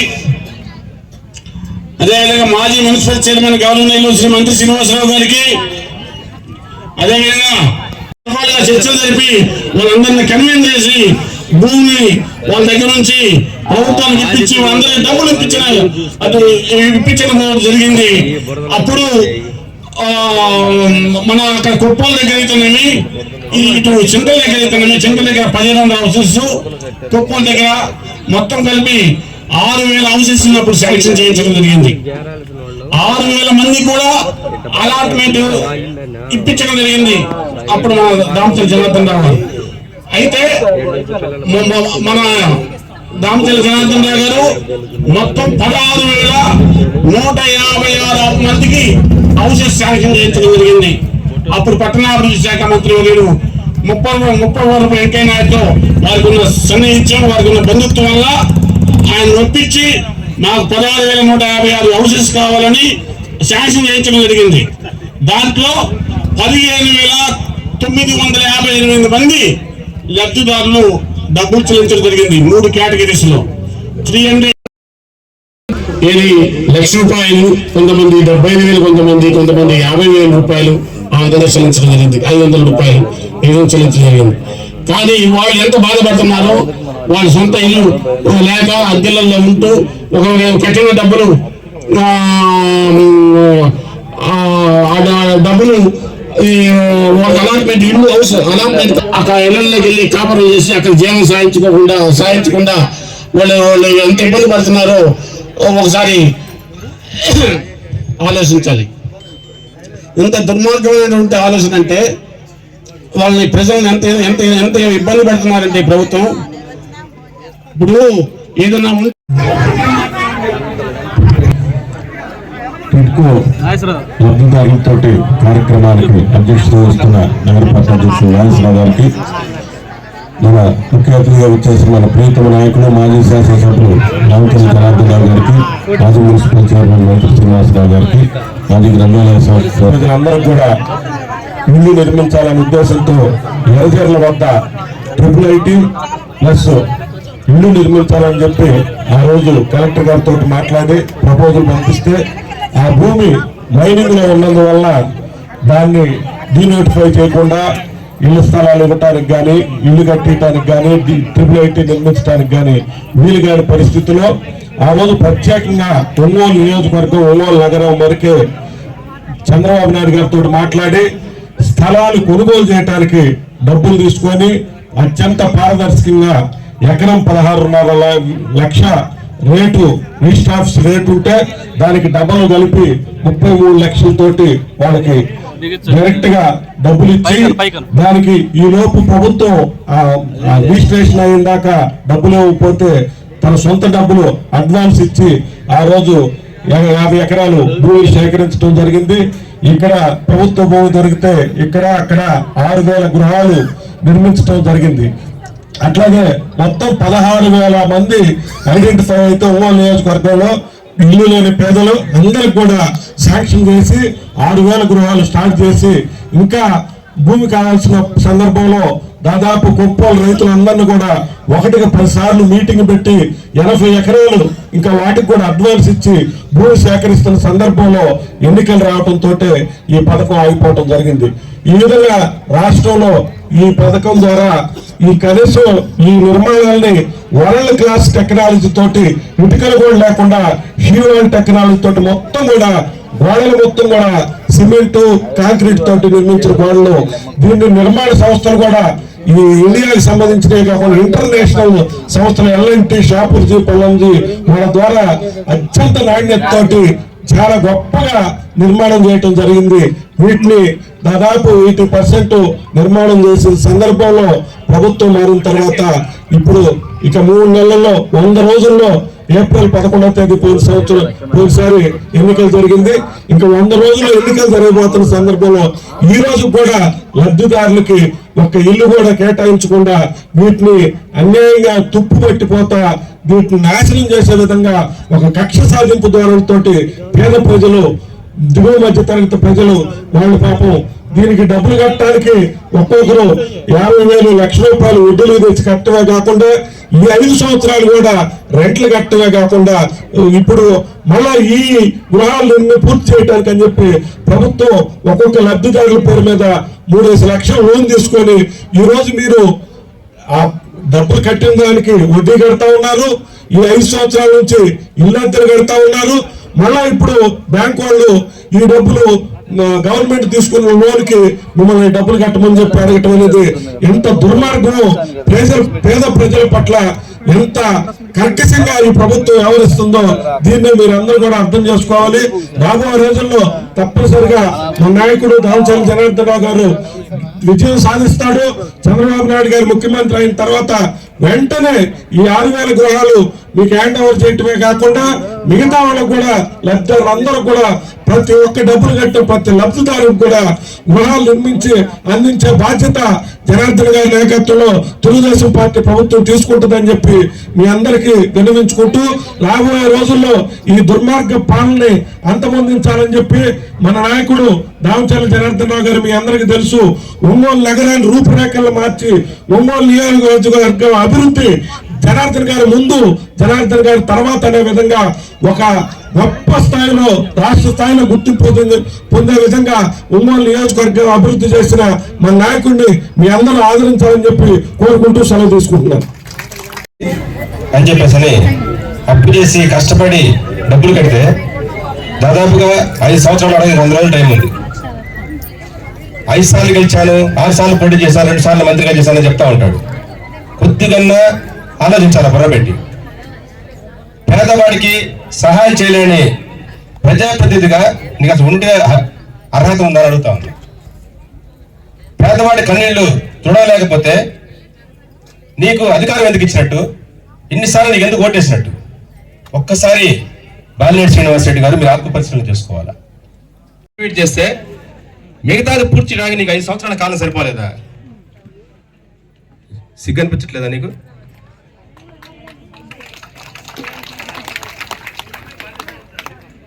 అదేవిధంగా మాజీ మున్సిపల్ చైర్మన్ గౌరవనీయులు శ్రీ మంత్రి శ్రీనివాసరావు గారికి, అదేవిధంగా చర్చలు జరిపి వాళ్ళందరినీ కన్వీన్ చేసి భూమిని వాళ్ళ దగ్గర నుంచి ప్రభుత్వానికి ఇప్పించి వాళ్ళందరికీ డబ్బులు ఇప్పించడం జరిగింది. అప్పుడు మన అక్కడ కుప్పాల దగ్గర అయితేనేమి, ఇటు చింతల దగ్గర అయితేనేమి, చింతల దగ్గర 1500 హౌసెస్, కుప్పాల దగ్గర మొత్తం కలిపి 6000 హౌసెస్ అప్పుడు శాంక్షన్ చేయించడం జరిగింది. 6000 మంది కూడా అలాట్మెంట్ ఇప్పించడం జరిగింది అప్పుడు మన దామచర్ల జనార్దన్ రావు గారు. అయితే మన దామచర్ల జనార్దన్ రావు గారు మొత్తం 16,156 మందికి హౌసెస్ శాంక్షన్ చేయించడం జరిగింది. అప్పుడు పట్టణాభివృద్ధి శాఖ మంత్రి నేను ముప్పవరపు వెంకయ్య నాయుడుతో వారికి ఉన్న సన్నిహిత్యం, వారికి ఉన్న బంధుత్వం వల్ల ఆయన ఒప్పించి నాకు 16,156 హౌసెస్ కావాలని శాంక్షన్ చేయించడం జరిగింది. దాంట్లో 15,958 మంది లబ్ధిదారులు డబ్బులు చెల్లించడం జరిగింది. 3 కేటగిరీస్ లో 300 1,00,000 కొంతమంది 70,000, కొంతమంది 50,000 రూపాయలు ఆ విధంగా చెల్లించడం జరిగింది. 500 రూపాయలు ఈ విధంగా చెల్లించడం జరిగింది. కానీ వాళ్ళు ఎంత బాధపడుతున్నారో, వాళ్ళ సొంత ఇల్లు లేక అద్దెలలో ఉంటూ ఒక కఠిన డబ్బులు అలాట్మెంట్ ఇల్లు హౌస్ అలాట్మెంట్ అక్కడ ఇళ్లలోకి వెళ్ళి కాపురం చేసి అక్కడ జీవనం సాధించకుండా వాళ్ళు ఎంత ఇబ్బంది పడుతున్నారో ఒకసారి ఆలోచించాలి. ఇంత దుర్మార్గమైనటువంటి ఆలోచన అంటే వాళ్ళని ప్రజలను ఎంత ఎంత ఎంత ఇబ్బంది పెడుతున్నారంటే ప్రభుత్వం. ఇప్పుడు ఏదైనా లబ్ధిదారులతో కార్యక్రమానికి అధ్యక్షత వస్తున్న నగరపాలక అధ్యక్షుడు నాగేశ్వరరావు గారికి, మన ముఖ్య అతిథిగా వచ్చేసి మన ప్రీతమ నాయకులు మాజీ శాసనసభ్యులు దామచర్ల జనార్దన్ రావు గారికి, మాజీ మున్సిపల్ చైర్మన్ మంత్రి శ్రీనివాసరావు గారికి, మాజీ గ్రంథాలయ ప్రజలందరూ కూడా ఇల్లు నిర్మించాలనే ఉద్దేశంతో ఎర్రజర్ల వద్ద IIIT ప్లస్ ఇల్లు నిర్మించాలని చెప్పి ఆ రోజు కలెక్టర్ గారితో మాట్లాడి ప్రపోజల్ పంపిస్తే ఆ భూమి మైనింగ్ లో ఉన్నందువల్ల దాన్ని డీనోటిఫై చేయకుండా ఇళ్ల స్థలాలు ఇవ్వటానికి కానీ, ఇల్లు కట్టడానికి కానీ, IIIT నిర్మించడానికి కానీ వీలు కాని పరిస్థితిలో ఆ రోజు ప్రత్యేకంగా ఒంగోలు నియోజకవర్గం, ఒంగోలు నగరం వరకే చంద్రబాబు నాయుడు గారితో మాట్లాడి స్థలాలు కొనుగోలు చేయడానికి డబ్బులు తీసుకొని అత్యంత పారదర్శకంగా ఎకరం 16.5 లక్ష రేటు రిజిస్టర్ ఆఫీస్ రేటు ఉంటే దానికి డబ్బులు కలిపి 33 లక్షలతోటి వాళ్ళకి డైరెక్ట్ గా డబ్బులు ఇచ్చి దానికి ఈ లోపు ప్రభుత్వం రిజిస్ట్రేషన్ అయ్యిందాక డబ్బులు ఇవ్వకపోతే తన సొంత డబ్బులు అడ్వాన్స్ ఇచ్చి ఆ రోజు 50 ఎకరాలు భూమి సేకరించడం జరిగింది. ఇక్కడ ప్రభుత్వ భూమి దొరికితే ఇక్కడ అక్కడ 6,000 గృహాలు నిర్మించడం జరిగింది. అట్లాగే మొత్తం 16,000 మంది ఐడెంటిఫై అయితే ఒంగోలు నియోజకవర్గంలో ఇల్లు లేని పేదలు అందరికి కూడా శాంక్షన్ చేసి 6,000 గృహాలు స్టార్ట్ చేసి ఇంకా భూమి కావాల్సిన సందర్భంలో దాదాపు కుప్పలు రైతులందరినీ కూడా 1కి 10 సార్లు మీటింగ్ పెట్టి 80 ఎకరాలు ఇంకా వాటికి కూడా అడ్వాన్స్ ఇచ్చి భూమి సేకరిస్తున్న సందర్భంలో ఎన్నికలు రావడంతో ఈ పథకం ఆగిపోవడం జరిగింది. ఈ విధంగా రాష్ట్రంలో ఈ పథకం ద్వారా ఈ కనీసం ఈ నిర్మాణాలని వరల్డ్ క్లాస్ టెక్నాలజీ తోటి ఇటుకలు కూడా లేకుండా హ్యూమన్ టెక్నాలజీ తోటి మొత్తం కూడా గోడలు మొత్తం కూడా సిమెంట్ కాంక్రీట్ తోటి నిర్మించిన గోడలు, దీన్ని నిర్మాణ సంస్థలు కూడా ఈ ఇండియాకి సంబంధించినవి కాకుండా ఇంటర్నేషనల్ సంస్థలు LNT, షాపూర్జీ, పల్లంజీ వాళ్ళ ద్వారా అత్యంత నాణ్యతతోటి చాలా గొప్పగా నిర్మాణం చేయటం జరిగింది. వీటిని దాదాపు 80% నిర్మాణం చేసిన సందర్భంలో ప్రభుత్వం మారిన తర్వాత ఇప్పుడు ఇక 3 నెలల్లో 100 రోజుల్లో ఏప్రిల్ 11వ తేదీ పోయినసారి ఎన్నికలు జరిగింది. ఇంకా 100 రోజులు ఎన్నికలు జరగబోతున్న సందర్భంలో ఈ రోజు కూడా లబ్ధిదారులకి ఒక్క ఇల్లు కూడా కేటాయించకుండా వీటిని అన్యాయంగా తుప్పు పట్టిపోతా వీటిని నాశనం చేసే విధంగా ఒక కక్ష సాధింపు ధోరణితో పేద ప్రజలు, దిగువ మధ్య తరగతి ప్రజలు వాళ్ళ పాపం దీనికి డబ్బులు కట్టడానికి ఒక్కొక్కరు 50,000 లక్ష రూపాయలు వడ్డీలు తెచ్చి కట్టమే కాకుండా ఈ 5 సంవత్సరాలు కూడా రెంట్లు కట్టమే కాకుండా ఇప్పుడు మళ్ళా ఈ గృహాలను పూర్తి చేయడానికి అని చెప్పి ప్రభుత్వం ఒక్కొక్క లబ్ధిదారుల పేరు మీద 3-5 లక్షలు లోన్ తీసుకొని ఈ రోజు మీరు ఆ డబ్బులు కట్టిన దానికి వడ్డీ కడతా ఉన్నారు. ఈ 5 సంవత్సరాల నుంచి ఇల్లంతలు కడతా ఉన్నారు. మళ్ళా ఇప్పుడు బ్యాంక్ వాళ్ళు ఈ డబ్బులు గవర్నమెంట్ తీసుకున్న లోన్ కి మిమ్మల్ని డబ్బులు కట్టమని చెప్పి అడగటం అనేది ఎంత దుర్మార్గం, పేద ప్రజల పట్ల ఎంత కర్కశంగా ఈ ప్రభుత్వం వ్యవహరిస్తుందో దీన్ని మీరు అందరూ కూడా అర్థం చేసుకోవాలి. రాబోయే రోజుల్లో తప్పనిసరిగా మా నాయకుడు దామచర్ల జనార్దన్ రావు గారు విజయం సాధిస్తాడు. చంద్రబాబు నాయుడు గారు ముఖ్యమంత్రి అయిన తర్వాత వెంటనే ఈ 6,000 గృహాలు మీకు హ్యాండ్ ఓవర్ చేయటమే కాకుండా మిగతా వాళ్ళకు కూడా లబ్ధిదారులందరూ కూడా ప్రతి ఒక్క డబ్బులు కట్టే ప్రతి లబ్ధిదారులకు కూడా గృహాలు నిర్మించి అందించే బాధ్యత జనార్దన్ గారి నాయకత్వంలో తెలుగుదేశం పార్టీ ప్రభుత్వం తీసుకుంటుందని చెప్పి మీ అందరికీ విన్నవించుకుంటూ రాబోయే రోజుల్లో ఈ దుర్మార్గ పాలనని అంతమొందించాలని చెప్పి మన నాయకుడు దామచర్ల జనార్దన్ రావు గారు మీ అందరికీ తెలుసు ఒంగోలు నగరాన్ని రూపురేఖలు మార్చి ఒంగోలు నియోజకవర్గం అభివృద్ధి జనార్దన్ గారి ముందు, జనార్దన్ గారి తర్వాత అనే విధంగా ఒక గొప్ప స్థాయిలో రాష్ట్ర స్థాయిలో గుర్తింపు పొందే విధంగా ఒంగోలు నియోజకవర్గం అభివృద్ధి చేసిన మన నాయకుడిని మీ అందరూ ఆదరించాలని చెప్పి కోరుకుంటూ సెలవు తీసుకుంటున్నాను అని చెప్పేసి అప్పు చేసి కష్టపడి డబ్బులు కడితే దాదాపుగా 5 సంవత్సరాలు అడగ 100 రోజులు టైం ఉంది. 5 సార్లు గెలిచాను, 6 సార్లు పోటీ చేశాను, 2 సార్లు మంత్రిగా చేశానని చెప్తా ఉంటాడు. కొద్దిగా ఆలోచించాలి బుర్రబెట్టి. పేదవాడికి సహాయం చేయలేని ప్రజాప్రతినిధిగా నీకు అసలు ఉండే అర్హత ఉందని అడుగుతా ఉంది. పేదవాడి కన్నీళ్లు చూడలేకపోతే నీకు అధికారం ఎందుకు ఇచ్చినట్టు, ఇన్నిసార్లు నీకు ఎందుకు ఓటేసినట్టు? ఒక్కసారి బాలినేని శ్రీనివాసరెడ్డి గారు మీరు ఆత్మపరిశీలన చేసుకోవాలా. చేస్తే మిగతాది పూర్తి చేయడానికి నీకు 5 సంవత్సరాల కాలం సరిపోలేదా? సిగ్గు అనిపించట్లేదా నీకు?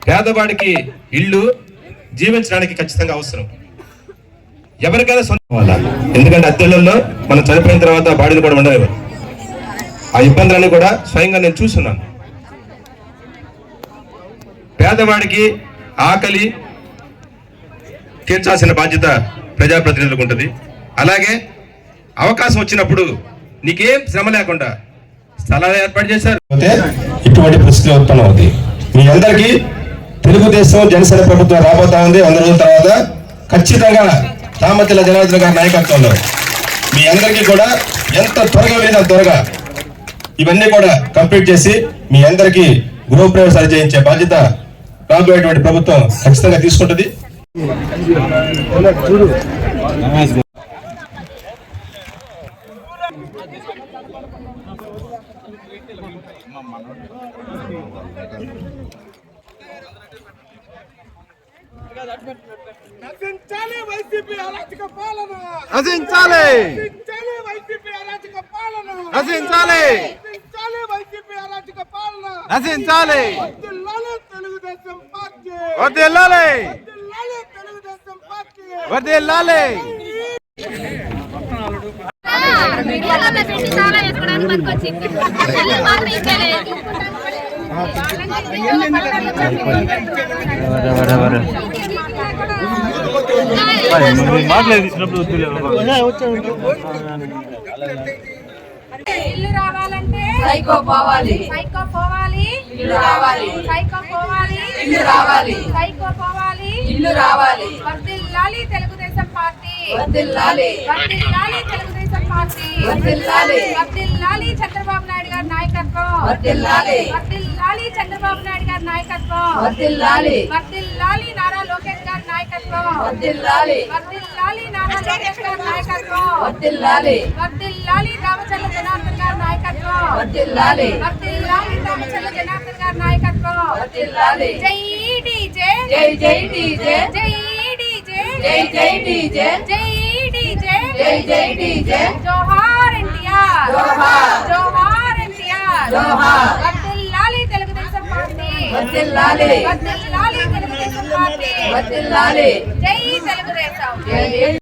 పేదవాడికి ఇల్లు జీవించడానికి ఖచ్చితంగా అవసరం. ఎవరికైనా సొంత, ఎందుకంటే అద్దెళ్లలో మనం చనిపోయిన తర్వాత బాడీలు కూడా ఉండలేవు. ఆ ఇబ్బందులన్నీ కూడా స్వయంగా నేను చూస్తున్నాను. పేదవాడికి ఆకలి తీర్చాల్సిన బాధ్యత ప్రజాప్రతినిధులకు ఉంటుంది. అలాగే అవకాశం వచ్చినప్పుడు నీకేం శ్రమ లేకుండా స్థలాలు ఏర్పాటు చేశారు. ఇటువంటి పరిస్థితులు ఉత్పన్నం అవుతాయి. మీ అందరికీ తెలుగుదేశం జనసేన ప్రభుత్వం రాబోతా ఉంది. 100 రోజుల తర్వాత ఖచ్చితంగా దామచర్ల జనార్దన్ గారి నాయకత్వంలో మీ అందరికీ కూడా ఎంత త్వరగా లేదా త్వరగా ఇవన్నీ కూడా కంప్లీట్ చేసి మీ అందరికీ గృహప్రవేశాలు చేయించే బాధ్యత రాబోయేటువంటి ప్రభుత్వం ఖచ్చితంగా తీసుకుంటుంది. నశించాలి వైసీపీ అరాచక పాలన, నశించాలి వైసీపీ అరాచక పాలన, నశించాలి వైసీపీ అరాచక పాలన, నశించాలి వర్ధిల్లాలి తెలుగుదేశం పార్టీ, వర్ధిల్లాలి తెలుగుదేశం పార్టీ, వర్ధిల్లాలి. మీడియాలో మెసేజ్ చాలా వేసుకోవడానికి పనికొచ్చింది. పిల్లలు మాత్రం ఇవ్వలేదు. ఇల్లు రావాలంటే సైకో పోవాలి, సైకో పోవాలి, ఇల్లు రావాలి, సైకో పోవాలి, ఇల్లు రావాలి, సైకో పోవాలి, ఇల్లు రావాలి. వర్ధిల్లాలి తెలుగుదేశం పార్టీ, వర్ధిల్లాలి, వర్ధిల్లాలి తెలుగుదేశం పార్టీ, వర్ధిల్లాలి, వర్ధిల్లాలి చంద్రబాబు నాయుడు గారి నాయకత్వం, వర్ధిల్లాలి, వర్ధిల్లాలి చంద్రబాబు నాయుడు గారి నాయకత్వం, వర్ధిల్లాలి, వర్ధిల్లాలి నారా లోకేష్ గారి నాయకత్వం, వర్ధిల్లాలి, వర్ధిల్లాలి నారా లోకేష్ గారి నాయకత్వం, వర్ధిల్లాలి, వర్ధిల్లాలి దామచర్ల జనార్దన్ గారి నాయకత్వం, నాయకత్వం వర్ధిల్లాలి వర్ధిల్లాలి దామచల్ల జనార్దన్ గారి నాయకత్వం వర్ధిల్లాలి జై డీజే జై జై డీజే జై డీజే జై జై డీజే జై డీజే జై జై డీజే జోహార్ ఎన్టీఆర్ జోహార్. జోహార్ ఎన్టీఆర్ జోహార్. వర్ధిల్లాలి తెలుగుదేశం పార్టీ వర్ధిల్లాలి వర్ధిల్లాలి తెలుగుదేశం పార్టీ వర్ధిల్లాలి జై తెలుగుదేశం జై